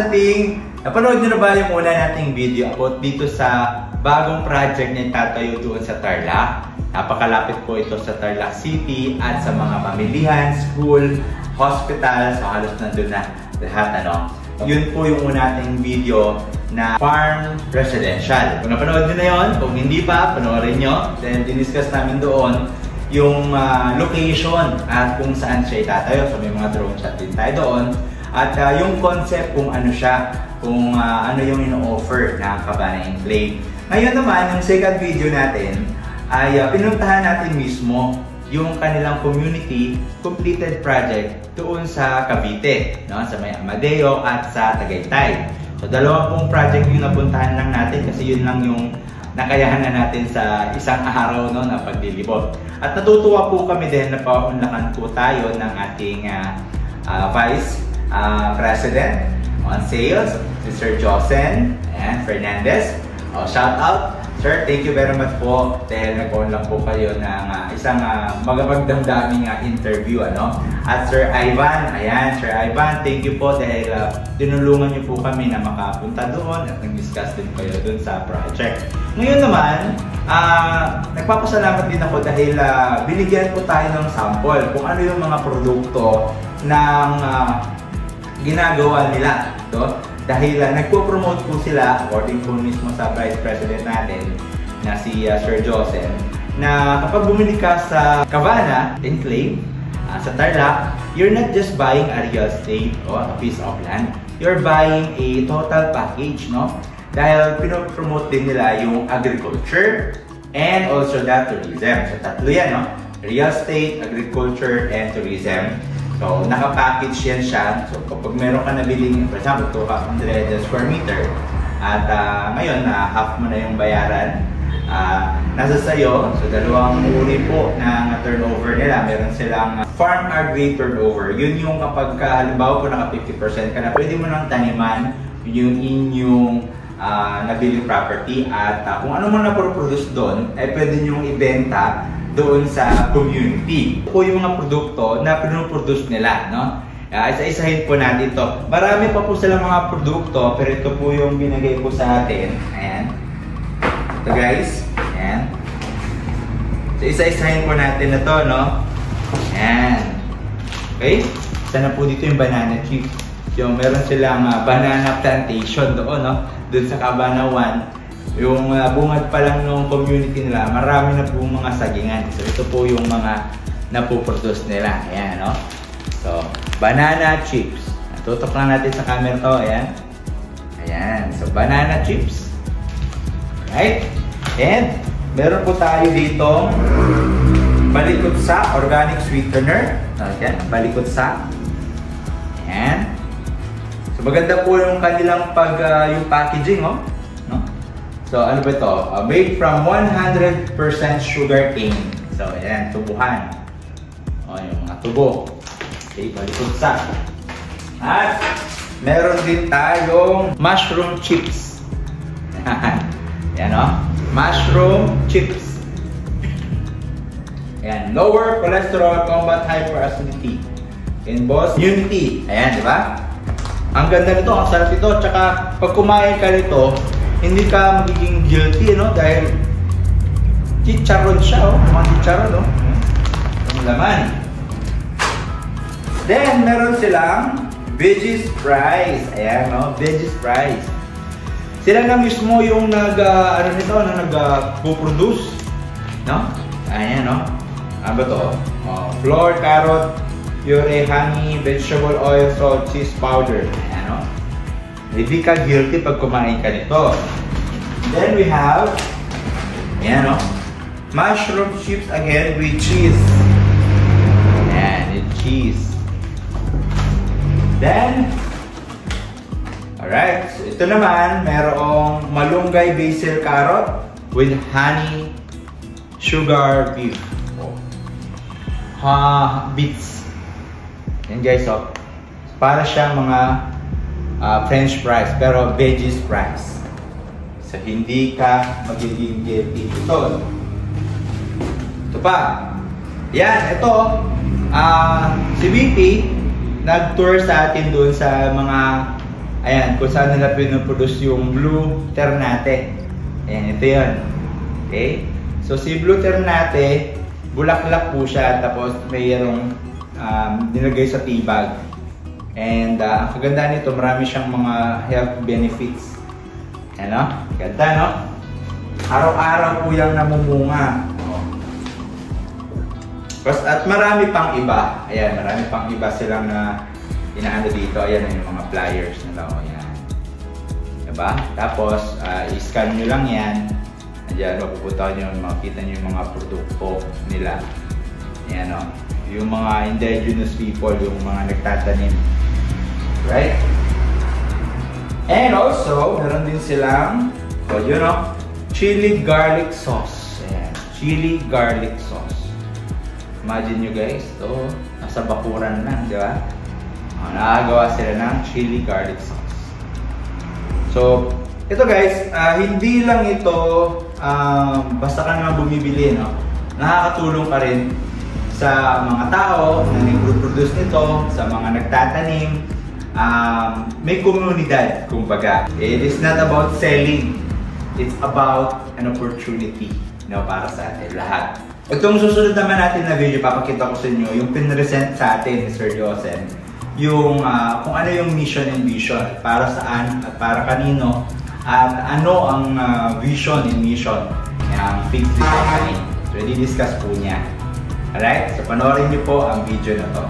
Ting! Napanood nyo na ba yung una nating video about dito sa bagong project na itatayo doon sa Tarlac? Napakalapit po ito sa Tarlac City at sa mga pamilihan, school, hospital, so halos nandun na lahat, ano? Yun po yung una nating video na farm residential. Kung napanood nyo na yun, kung hindi pa, panoorin nyo. Then, diniscuss namin doon yung location at kung saan siya itatayo. So, may mga drone shot din tayo doon. At yung concept kung ano siya, kung ano yung ino-offer ng Cabana Enclave. Ngayon naman, yung second video natin ay pinuntahan natin mismo yung kanilang community completed project doon sa Cavite, no? Sa may Amadeo at sa Tagaytay. So, dalawa pong project yung napuntahan lang natin kasi yun lang yung nakayahan na natin sa isang araw, no, na paglilibot. At natutuwa po kami din na paunlakan po tayo ng ating Vice President on sales, si Sir Josen and Fernandez. Shout out, Sir, thank you very much po dahil nag-on lang po kayo ng isang magpagdamdaming interview, ano? At Sir Ivan, ayan, Sir Ivan, thank you po dahil tinulungan niyo po kami na makapunta doon at nag-discuss din kayo doon sa project. Ngayon naman, nagpapasalamat din ako dahil binigyan po tayo ng sample kung ano yung mga produkto ng ginagawa nila, no? Dahil nagpo-promote po sila, according po mismo sa Vice President natin na si Sir Josen, na kapag bumili ka sa Cabana Enclave, sa Tarlac, you're not just buying a real estate o a piece of land, you're buying a total package, no? Dahil pinopromote din nila yung agriculture and also the tourism. So tatlo yan, no? Real estate, agriculture, and tourism. So, naka-package yan siya. So, kapag meron ka nabiling, for example, 200 square meter, at ngayon, half mo na yung bayaran, nasa sayo. So, dalawang uri po ng turnover nila. Meron silang farm agri turnover. Yun yung kapag, halimbawa po naka 50% ka na, pwede mo nang taniman yung inyong nabiling property. At kung ano man na-produce doon, ay pwede nyong ibenta doon sa community. Ito po yung mga produkto na pinoproduce nila, no? Isa-isahin po natin ito. Marami pa po silang mga produkto, pero ito po yung binigay po sa atin. Ayan. Ito guys. Ayan. So, isa-isahin po natin na to, no? Ayan. Okay? Sana po dito yung banana chips. Yung meron silang banana plantation doon, no? Doon sa Cabana 1. Yung bungad pa lang ng community nila, marami na po mga sagingan. So, ito po yung mga napoproduce nila. Ayan, no? So, banana chips. Tutok lang natin sa camera to. Ayan. Ayan. So, banana chips. Right? And, meron po tayo dito balikutsa, organic sweetener. Ayan, balikutsa. Ayan. So, maganda po yung kanilang yung packaging, oh. So, ano ba ito? Made from 100% sugar cane. So, ayan, tubuhan. O, yung mga tubo. Okay, balikutsa. At, meron din tayong mushroom chips. Ayan, o. Mushroom chips. Ayan, lower cholesterol, combat hyperacidity. And boss, immunity. Ayan, di ba? Ang ganda nito, ang sarap ito. Tsaka, pag kumain ka nito, hindi ka magiging guilty, no? Dahil chicharon siya, oh. Mga chicharon, no? Ang laman. Then, meron silang veggies fries. Ayan, no? Veggies fries. Sila na mismo yung nag-produce, no? Ayan, no? Ano ba to? Flour, carrot, puree, honey, vegetable oil, salt, cheese powder. Ayan, no? Hindi ka guilty pag kumain ka nito. Then we have, ayan, no? Mushroom chips again with cheese. Ayan, with cheese. Then, alright, so ito naman, merong malunggay basil carrot with honey sugar beef. Beets. Yan guys, so, para siyang mga French fries, pero veggies fries. So, hindi ka magiging guilty. Ito pa. Yan, ito. Si VP, nag-tour sa atin doon sa mga Ayan, kung saan nila pinoproduce yung Blue Ternate. Ayan, ito yun. Okay? So si Blue Ternate, bulaklak po siya, tapos mayroong nilagay sa tea bag. And ang kaganda nito, marami siyang mga health benefits. Ano? Ganda, no? Araw-araw po yung namumunga. At marami pang iba. Ayan, marami pang iba silang na inaano dito. Ayan, yung mga flyers nila. Ayan. Diba? Tapos, i-scan nyo lang yan. Ayan, mapupunta nyo, makikita nyo yung mga produkto nila. Ayan, o. Yung mga indigenous people, yung mga nagtatanim. Right? And also, meron din silang, yun o, chili garlic sauce. Ayan, chili garlic sauce. Imagine nyo guys, ito, nasa bakuran lang, di ba? Nakagawa sila ng chili garlic sauce. So, ito guys, hindi lang ito basta ka naman bumibili, no? Nakakatulong ka rin sa mga tao na nag-produce nito, sa mga nagtatanim. May komunidad, kumbaga. It is not about selling. It's about an opportunity, no, para sa atin lahat. Itong susunod naman natin na video, papakita ko sa inyo yung pinresent sa atin ni Sir Joseph, yung kung ano yung mission and vision, para saan at para kanino, at ano ang vision and mission ng Fig Tree Company. So, i-discuss po niya. Alright? So, panoorin niyo po ang video na to.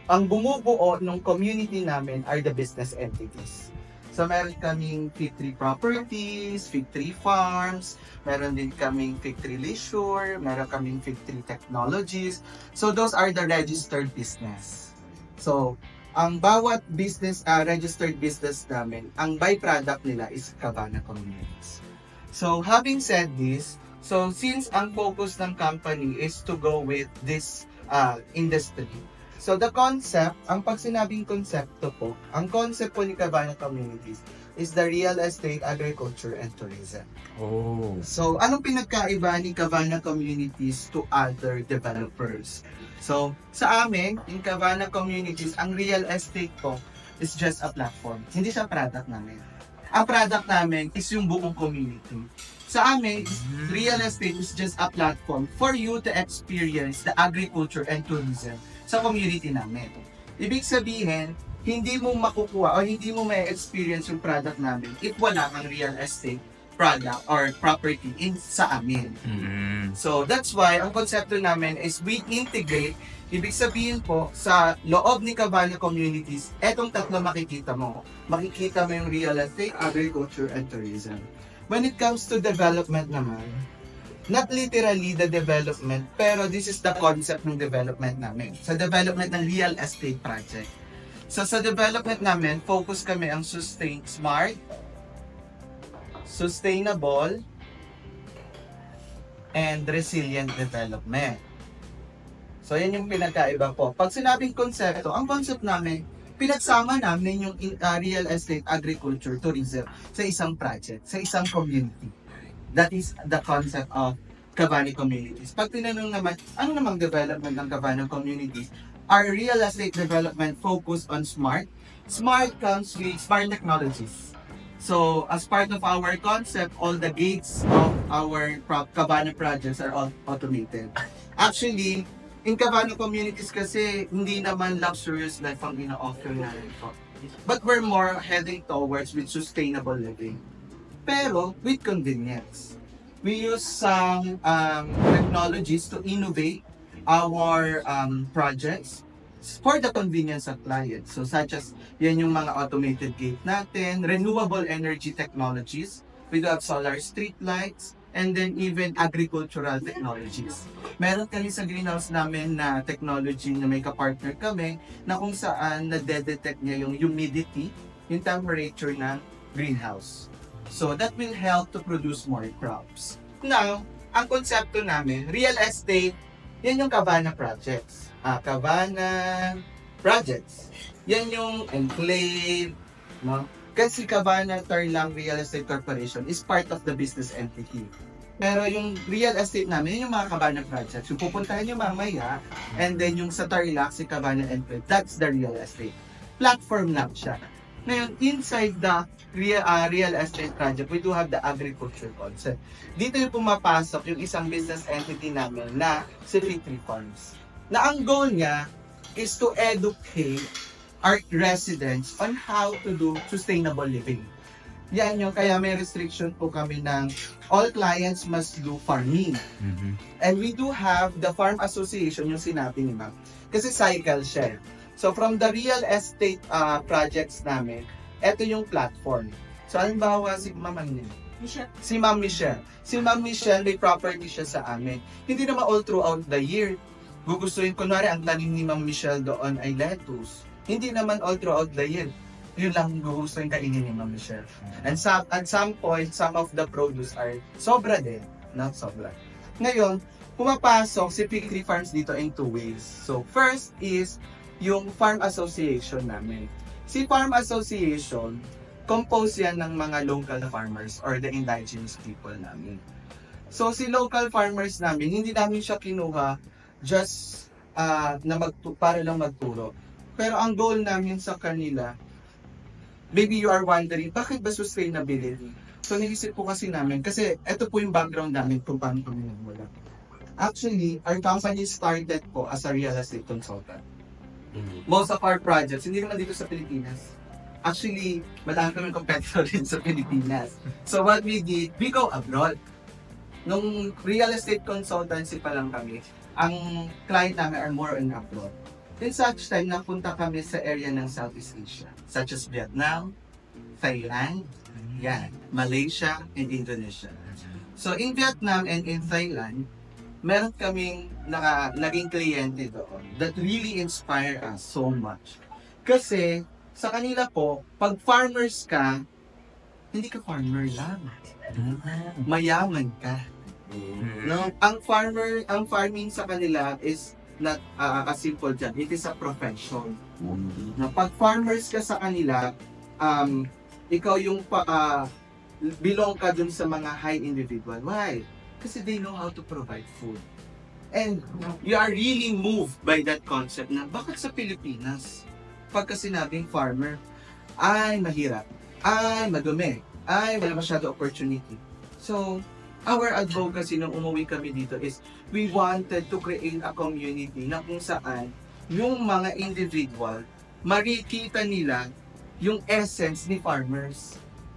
Ang bumubuo ng community namin are the business entities. So meron kaming Fig Tree Properties, Fig Tree Farms, meron din kaming Fig Tree Leisure, meron kaming Fig Tree Technologies. So those are the registered business. So ang bawat business, registered business namin, ang byproduct nila is Cabana Communities. So having said this, so since ang focus ng company is to go with this industry, so the concept, ang pag sinabing konsepto po, ang concept po ni Cabana Communities is the real estate, agriculture, and tourism. Oh. So anong pinagkaiba ni Cabana Communities to other developers? So sa amin, in Cabana Communities, ang real estate po is just a platform. Hindi siya product namin. Ang product namin is yung buong community. Sa amin, real estate is just a platform for you to experience the agriculture and tourism sa community namin. Ibig sabihin, hindi mo makukuha o hindi mo may experience yung product namin if wala kang real estate product or property sa amin. So that's why ang konsepto namin is we integrate. Ibig sabihin po, sa loob ni Cabana Communities, etong tatlo makikita mo. Makikita mo yung real estate, agriculture, and tourism. When it comes to development naman, not literally the development, pero this is the concept ng development namin. Sa development ng real estate project. So sa development namin, focus kami ang smart, sustainable, and resilient development. So yan yung pinagkaiba po. Pag sinabing konsepto, ang concept namin, pinagsama namin yung real estate, agriculture, tourism sa isang project, sa isang community. That is the concept of Cabana Communities. Pag tinanong naman, ano namang development ng Cabana Communities? Our real estate development focus on smart. Smart comes with smart technologies. So, as part of our concept, all the gates of our Cabana projects are all automated. Actually, in Cabana Communities kasi, hindi naman luxurious life ang ina-offer natin po. But we're more heading towards with sustainable living. Pero, with convenience. We use some technologies to innovate our projects for the convenience of clients. So, such as, yan yung mga automated gate natin, renewable energy technologies, we do have solar street lights, and then even agricultural technologies. Meron kami sa greenhouse namin na technology na may kapartner kami na kung saan na-detect niya yung humidity, yung temperature ng greenhouse. So that will help to produce more crops. Now, ang konsepto namin, real estate, Yan yung Cabana Projects. Cabana Projects. Yan yung Enclave, no? Kasi Cabana Tarlac Real Estate Corporation is part of the business entity. Pero yung real estate namin, yun yung mga Cabana Projects. Yung pupuntahan nyo mamaya, and then yung sa Tarlac, si Cabana Enclave, that's the real estate. Platform lang siya. Ngayon, inside the real estate project, we do have the agriculture concept. Dito yung pumapasok yung isang business entity namin na si Victory Farms. Na ang goal niya is to educate our residents on how to do sustainable living. Yan yung kaya may restriction po kami ng all clients must do farming. And we do have the farm association yung sinabi ni ma'am. Kasi cycle siya. So from the real estate projects namin, ito yung platform. So halimbawa si Ma'am Michelle. Si Ma'am Michelle. Si Ma'am Michelle may property siya sa amin. Hindi naman all throughout the year. Gugustuhin kunwari ang tanim ni Ma'am Michelle doon ay lettuce. Hindi naman all throughout the year. Yun lang gugustuhin kainin ni Ma'am Michelle. And at some point, some of the produce are sobra din. Not sobra. Ngayon, pumapasok si Victory Farms dito in two ways. So first is yung farm association namin. Si farm association, composed yan ng mga local farmers or the indigenous people namin. So si local farmers namin, hindi namin siya kinuha just para lang magturo. Pero ang goal namin sa kanila, maybe you are wondering, bakit ba sustainability? So naisip po kasi namin, kasi ito po yung background namin kung paano kami nagmula. Actually, our company started po as a real estate consultant. Most of our projects, hindi naman dito sa Pilipinas. Actually, madami kami competitor rin sa Pilipinas. So what we did, we go abroad. Nung real estate consultancy pa lang kami, ang client namin are more on abroad. In such time, napunta kami sa area ng Southeast Asia, such as Vietnam, Thailand, Malaysia, and Indonesia. So in Vietnam and in Thailand, meron kaming naging kliyente doon that really inspire us so much. Kasi sa kanila po, pag farmers ka, hindi ka farmer lang. Mayaman ka. No? Ang farming sa kanila is not as simple dyan. It is a profession. No? Pag farmers ka sa kanila, ikaw yung belong ka dun sa mga high individual. Why? Kasi they know how to provide food. And you are really moved by that concept na bakit sa Pilipinas, pagka sinabing farmer, ay mahirap, ay madumi, ay wala masyado opportunity. So, our advocacy nung umuwi kami dito is we wanted to create a community na kung saan yung mga individual makikita nila yung essence ni farmers.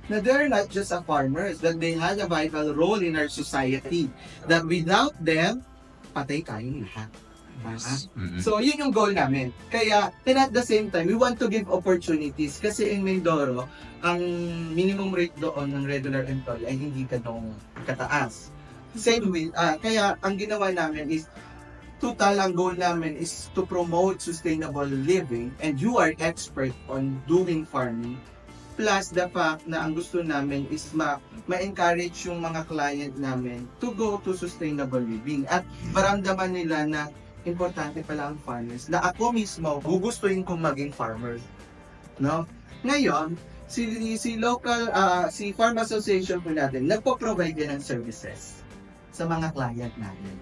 Na they're not just a farmers, that they had a vital role in our society. That without them, patay kayong lahat. So, yun yung goal namin. Kaya, and at the same time, we want to give opportunities. Kasi in Mindoro, ang minimum rate doon ng regular employee ay hindi ganong kataas. Same with, kaya ang ginawa namin is, total ang goal namin is to promote sustainable living, and you are expert on doing farming. Plus the fact na ang gusto namin is ma-encourage yung mga client namin to go to sustainable living at maramdaman nila na importante pala ang farmers, na ako mismo gugustuhin kong maging farmer. No? Ngayon, si Farm Association po natin, nagpo-provide din ng services sa mga client natin.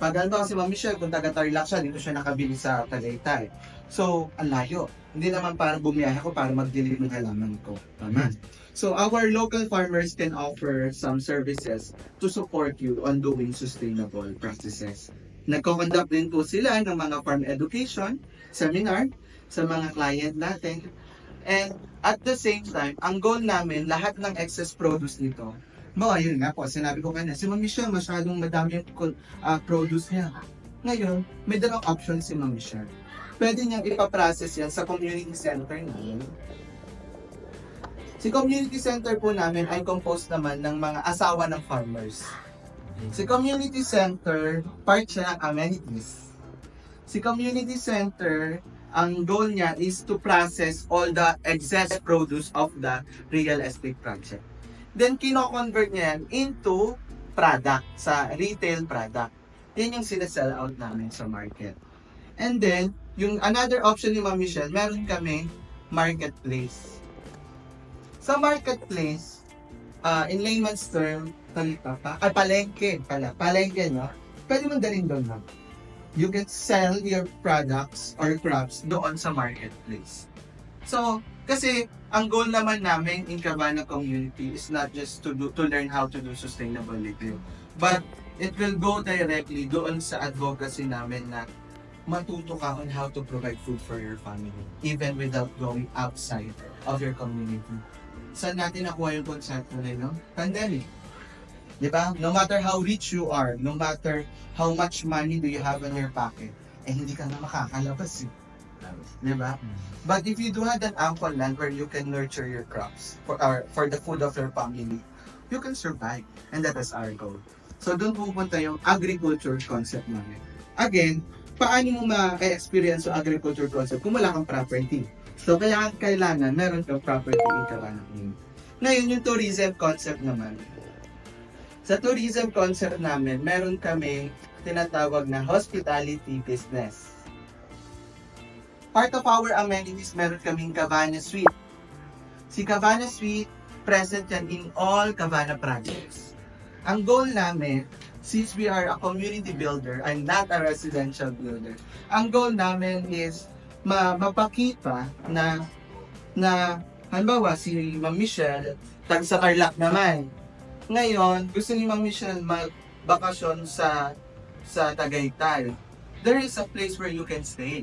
Pag ano si Ma'am Michelle, kung taga-Tarlac siya, dito siya nakabili sa Tagaytay. So, ang layo. Hindi naman para bumiyahe ko para mag-deliver ng halaman ko. Tama? So, our local farmers can offer some services to support you on doing sustainable practices. Nagko-conduct din po sila ng mga farm education, seminar, sa mga client natin. And at the same time, ang goal namin, lahat ng excess produce nito, yun nga po, sinabi ko kanina, si Ma'am Michelle, masyadong madami yung produce niya. Ngayon, may dalawang option si Ma'am Michelle. Pwede niyang ipaprocess yan sa community center namin. Si community center po namin ay composed naman ng mga asawa ng farmers. Si community center, part siya ng amenities. Si community center, ang goal niya is to process all the excess produce of the real estate project. Then, kino-convert niya yan into product, sa retail product. Yan yung sila-sell out namin sa market. And then, yung another option ni Ma'am Michelle, meron kami marketplace. Sa marketplace, in layman's term, palengke pala. Palengke, no? Pwede mong dalhin doon, ma'am. You can sell your products or crops doon sa marketplace. So, kasi ang goal naman namin in Cabana community is not just to learn how to do sustainable living, but it will go directly doon sa advocacy namin na matuto ka on how to provide food for your family, even without going outside of your community. Saan natin nakuha yung konsepto na yun? Pandemic. Diba? No matter how rich you are, no matter how much money do you have in your pocket, hindi ka na makakalabas. Diba? But if you do have an ample land where you can nurture your crops for the food of your family, you can survive. And that is our goal. So doon pupunta yung agriculture concept namin. Again, paano mo ma-experience yung agriculture concept kung wala kang property? So kailangan meron kang property in Cabana. Ngayon yung tourism concept naman. Sa tourism concept namin, meron kami tinatawag na hospitality business. Part of our amenities, meron kaming Cabana Suite. Si Cabana Suite, present yan in all Cabana projects. Ang goal namin, since we are a community builder and not a residential builder, ang goal namin is mapakita na halimbawa si Ma'am Michelle, tag sa Tarlac naman. Ngayon, gusto ni Ma'am Michelle magbakasyon sa Tagaytay. There is a place where you can stay.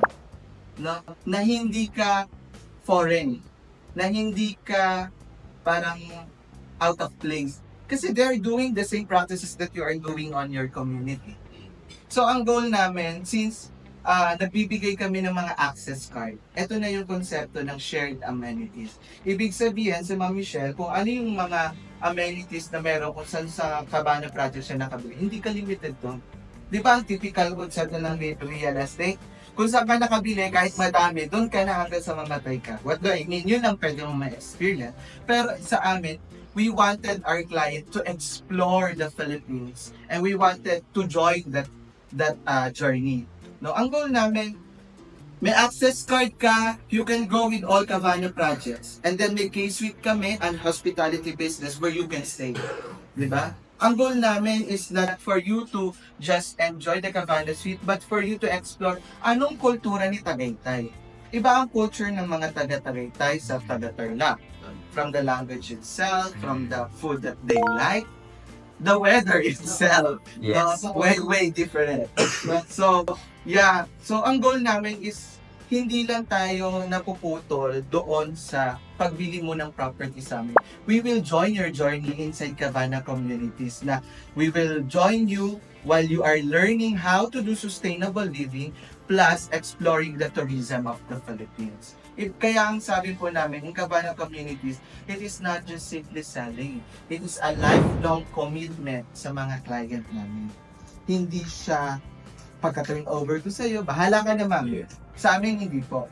Na hindi ka foreign, na hindi ka parang out of place. Kasi they're doing the same practices that you are doing on your community. So ang goal namin, since nagbibigay kami ng mga access card, ito na yung konsepto ng shared amenities. Ibig sabihin sa Ma'am Michelle, kung ano yung mga amenities na meron kung saan sa Cabana project siya nakabili, hindi ka limited doon. Di ba ang typical concept na ng real estate? Kung saan ka nakabili, kahit madami, doon ka na hanggang sa mamatay ka. What do I mean? Yun ang pwede mong ma-experience. Pero sa amin, we wanted our client to explore the Philippines and we wanted to join that journey. No, ang goal namin, may access card ka, you can go with all Cabana projects. And then may K-Suite kami and hospitality business where you can stay. Diba? Ang goal namin is not for you to just enjoy the Cabana Suite, but for you to explore anong kultura ni Tagaytay. Iba ang culture ng mga taga-Tagaytay sa taga-Tarlac. From the language itself, from the food that they like, the weather itself. Yes. Way different. So, yeah. So, ang goal namin is hindi lang tayo napuputol doon sa pagbili mo ng property sa amin. We will join your journey inside Cabana communities na we will join you while you are learning how to do sustainable living plus exploring the tourism of the Philippines. Kaya ang sabi po namin, in Cabana communities, it is not just simply selling. It is a lifelong commitment sa mga client namin. Hindi siya pagka-turn over to sa'yo, bahala ka naman. Sa amin, hindi po.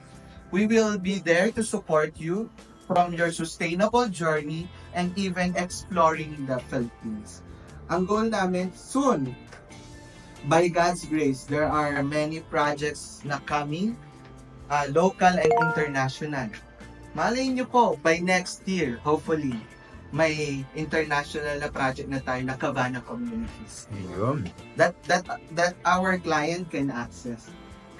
We will be there to support you from your sustainable journey and even exploring the Philippines. Ang goal namin, soon, by God's grace, there are many projects na coming, local and international. Malay nyo po, by next year, hopefully, may international na project na tayo na Cabana communities. That our client can access.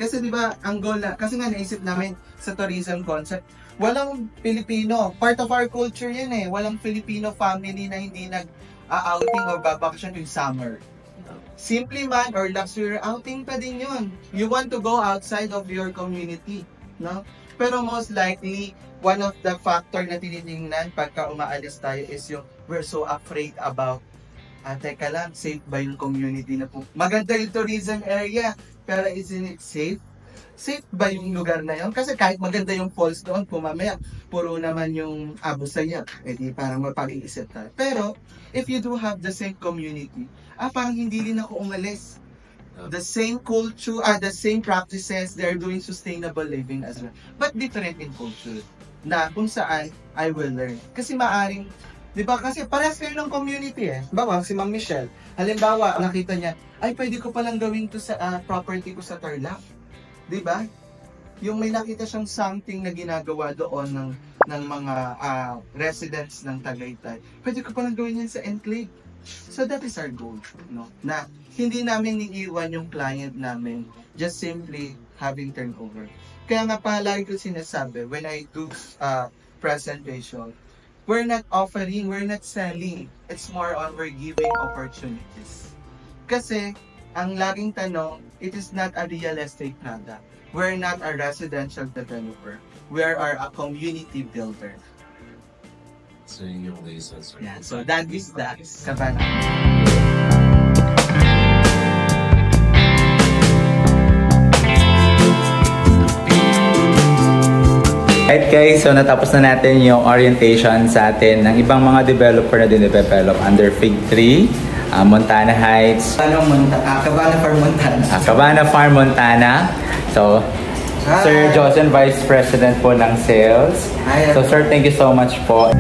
Kasi di ba ang goal na, kasi nga naisip namin sa tourism concept, walang Pilipino, part of our culture yan eh, walang Filipino family na hindi nag-outing o babakasyon yung summer. Simply man or luxury outing pa din yun. You want to go outside of your community, no? Pero most likely, one of the factor na tinitingnan pagka umaalis tayo is yung we're so afraid about teka lang, safe ba yung community na po? Maganda yung tourism area, pero isn't it safe? Safe ba yung lugar na yun? Kasi kahit maganda yung falls doon, pumamaya, puro naman yung Abu Sayyaf. Di parang mapag-iisip tayo. Pero, if you do have the same community, parang hindi din ako umalis. The same culture, the same practices, they're doing sustainable living as well. But different in culture. Na kung saan, I will learn. Kasi maaring Di ba? Kasi parehas kayo ng community eh. Bawa, si Ma'am Michelle. Halimbawa, nakita niya, ay pwede ko palang gawin to sa property ko sa Tarlac. Di ba? Yung may nakita siyang something na ginagawa doon ng mga residents ng Tagaytay. Pwede ko palang gawin yan sa enclave. So that is our goal, no? Na hindi namin iiwan yung client namin just simply having turnover. Kaya nga palagi ko sinasabi, when I do presentation, we're not offering, we're not selling. It's more on we're giving opportunities. Kasi, ang laging tanong, it is not a real estate product. We're not a residential developer. We are a community builder. So yung reasons. Yeah, so that is that. Cabana. Alright guys, so natapos na natin yung orientation sa atin ng ibang mga developer na din-develop under Fig 3, Montana Heights, Cabana Farm Montana. Cabana Farm Montana. So, Hi. Sir Joseph, Vice President po ng Sales. Hi, So sir, thank you so much po.